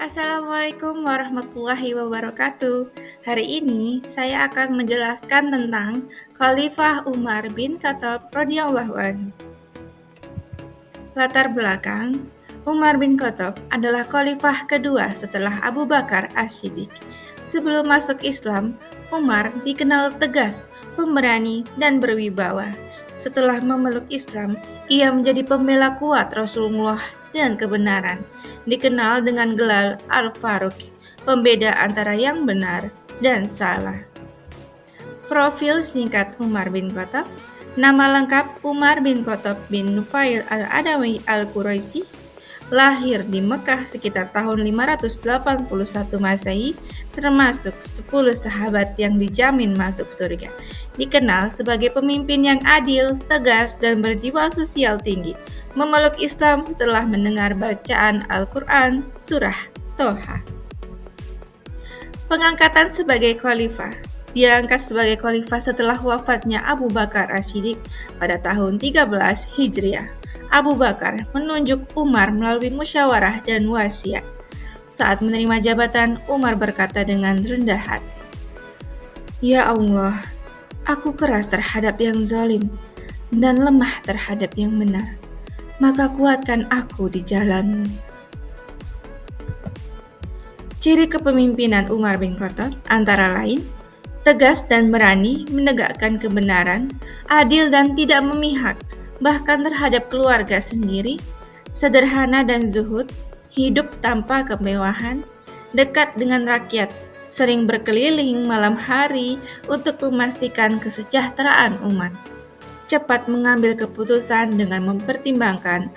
Assalamualaikum warahmatullahi wabarakatuh. Hari ini saya akan menjelaskan tentang Khalifah Umar bin Khattab radhiyallahu anhu. Latar belakang, Umar bin Khattab adalah khalifah kedua setelah Abu Bakar As-Siddiq. Sebelum masuk Islam, Umar dikenal tegas, pemberani, dan berwibawa. Setelah memeluk Islam, ia menjadi pembela kuat Rasulullah dan kebenaran. Dikenal dengan gelar Al-Faruq, pembeda antara yang benar dan salah. Profil singkat Umar bin Khattab. Nama lengkap Umar bin Khattab bin Nufail al-Adawi al-Quraisy. Lahir di Mekah sekitar tahun 581 Masehi, termasuk 10 sahabat yang dijamin masuk surga. Dikenal sebagai pemimpin yang adil, tegas, dan berjiwa sosial tinggi. Memeluk Islam setelah mendengar bacaan Al-Quran Surah Toha. Pengangkatan sebagai khalifah. Dia angkat sebagai khalifah setelah wafatnya Abu Bakar As-Siddiq pada tahun 13 Hijriah. Abu Bakar menunjuk Umar melalui musyawarah dan wasiat. Saat menerima jabatan, Umar berkata dengan rendah hati, "Ya Allah, aku keras terhadap yang zalim dan lemah terhadap yang benar. Maka kuatkan aku di jalan-Mu." Ciri kepemimpinan Umar bin Khattab antara lain, tegas dan berani menegakkan kebenaran, adil dan tidak memihak, bahkan terhadap keluarga sendiri, sederhana dan zuhud, hidup tanpa kemewahan, dekat dengan rakyat, sering berkeliling malam hari untuk memastikan kesejahteraan umat, cepat mengambil keputusan dengan mempertimbangkan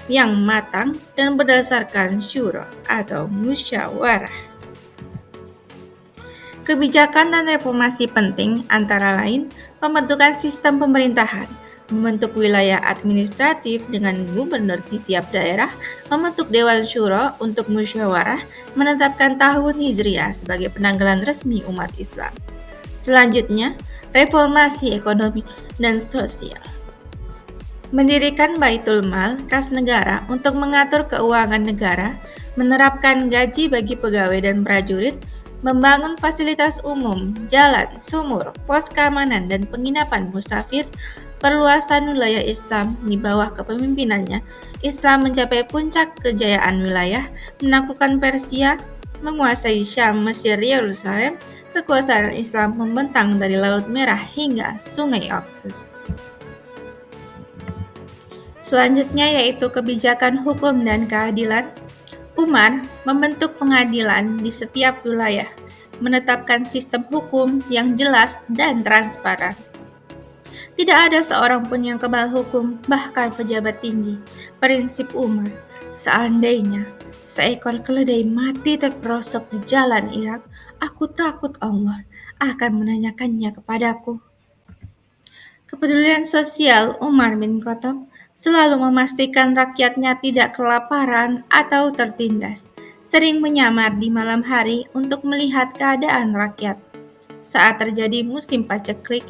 yang matang dan berdasarkan syura atau musyawarah. Kebijakan dan reformasi penting antara lain pembentukan sistem pemerintahan, membentuk wilayah administratif dengan gubernur di tiap daerah, membentuk Dewan Syuro untuk musyawarah, menetapkan tahun Hijriah sebagai penanggalan resmi umat Islam. Selanjutnya, reformasi ekonomi dan sosial. Mendirikan Baitul Mal kas negara untuk mengatur keuangan negara, menerapkan gaji bagi pegawai dan prajurit, membangun fasilitas umum, jalan, sumur, pos keamanan, dan penginapan musafir, perluasan wilayah Islam di bawah kepemimpinannya. Islam mencapai puncak kejayaan wilayah, menaklukkan Persia, menguasai Syam, Mesir, Yerusalem. Kekuasaan Islam membentang dari Laut Merah hingga Sungai Oxus. Selanjutnya yaitu kebijakan hukum dan keadilan. Umar membentuk pengadilan di setiap wilayah, menetapkan sistem hukum yang jelas dan transparan. Tidak ada seorang pun yang kebal hukum, bahkan pejabat tinggi. Prinsip Umar, seandainya seekor keledai mati terperosok di jalan Irak, aku takut Allah akan menanyakannya kepadaku. Kepedulian sosial Umar bin Khattab selalu memastikan rakyatnya tidak kelaparan atau tertindas, sering menyamar di malam hari untuk melihat keadaan rakyat. Saat terjadi musim paceklik,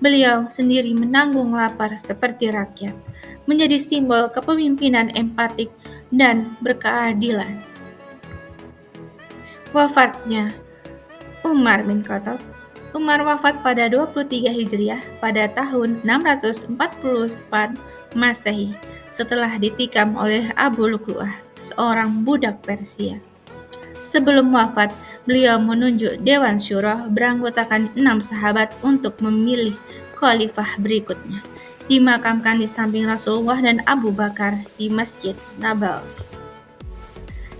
beliau sendiri menanggung lapar seperti rakyat, menjadi simbol kepemimpinan empatik dan berkeadilan. Wafatnya Umar bin Khattab. Umar wafat pada 23 Hijriah pada tahun 644 Masehi setelah ditikam oleh Abu Lu'lu'ah, seorang budak Persia. Sebelum wafat, beliau menunjuk Dewan Syuro beranggotakan 6 sahabat untuk memilih khalifah berikutnya. Dimakamkan di samping Rasulullah dan Abu Bakar di Masjid Nabawi.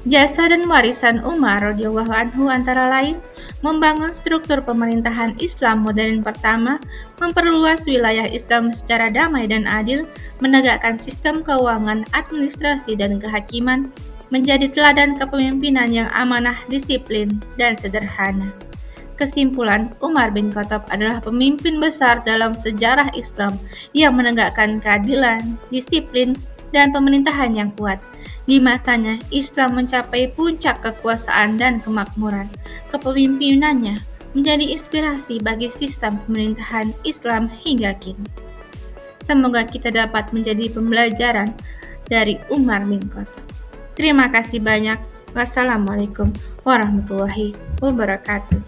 Jasa dan warisan Umar radhiyallahu anhu antara lain membangun struktur pemerintahan Islam modern pertama, memperluas wilayah Islam secara damai dan adil, menegakkan sistem keuangan, administrasi, dan kehakiman, menjadi teladan kepemimpinan yang amanah, disiplin, dan sederhana. Kesimpulan, Umar bin Khattab adalah pemimpin besar dalam sejarah Islam yang menegakkan keadilan, disiplin, dan pemerintahan yang kuat. Di masanya, Islam mencapai puncak kekuasaan dan kemakmuran. Kepemimpinannya menjadi inspirasi bagi sistem pemerintahan Islam hingga kini. Semoga kita dapat menjadi pembelajaran dari Umar bin Khattab. Terima kasih banyak. Wassalamualaikum warahmatullahi wabarakatuh.